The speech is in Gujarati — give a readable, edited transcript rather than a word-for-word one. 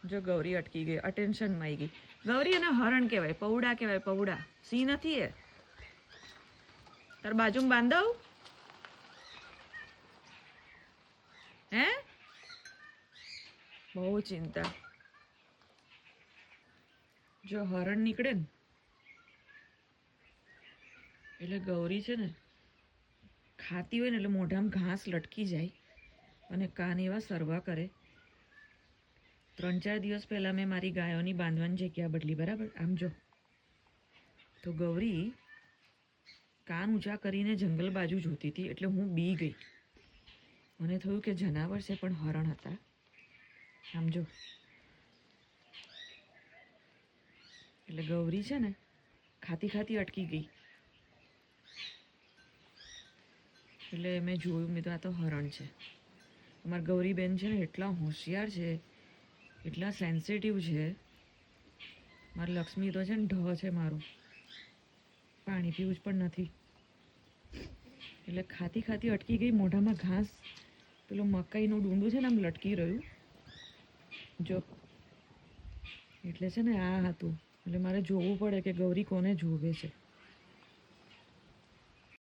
જો ગૌરી અટકી ગઈ, અટેન્શનમાં આવી ગઈ. ગૌરી એને હરણ કહેવાય, પૌડા કહેવાય, પૌડા. સિંહ નથી એ. તાર બાજુમાં બાંધવ હે? બહુ ચિંતા. જો હરણ નીકળે ને એટલે ગૌરી છે ને ખાતી હોય ને એટલે મોઢામાં ઘાસ લટકી જાય અને કાન એવા સરવા કરે. 3-4 દિવસ પહેલાં મેં મારી ગાયોની બાંધવાની જગ્યા બદલી, બરાબર? આમ જો તો ગૌરી કાન ઊંચા કરીને જંગલ બાજુ જોતી હતી એટલે હું બી ગઈ. મને થયું કે જનાવર છે પણ હરણ હતા. આમ જો એટલે ગૌરી છે ને ખાતી ખાતી અટકી ગઈ એટલે મેં જોયું, મેં તો આ તો હરણ છે. અમારા ગૌરીબેન છે ને એટલા હોશિયાર છે, એટલા સેન્સિટિવ છે. મારી લક્ષ્મી તો છે ને ઢ છે મારું, પાણી પીવું જ પણ નથી. એટલે ખાતી ખાતી અટકી ગઈ. મોઢામાં ઘાસ પેલું મકાઈનું ડૂંડું છે ને આમ લટકી રહ્યું જો. એટલે છે ને આ હતું એટલે મારે જોવું પડે કે ગૌરી કોને જોવે છે.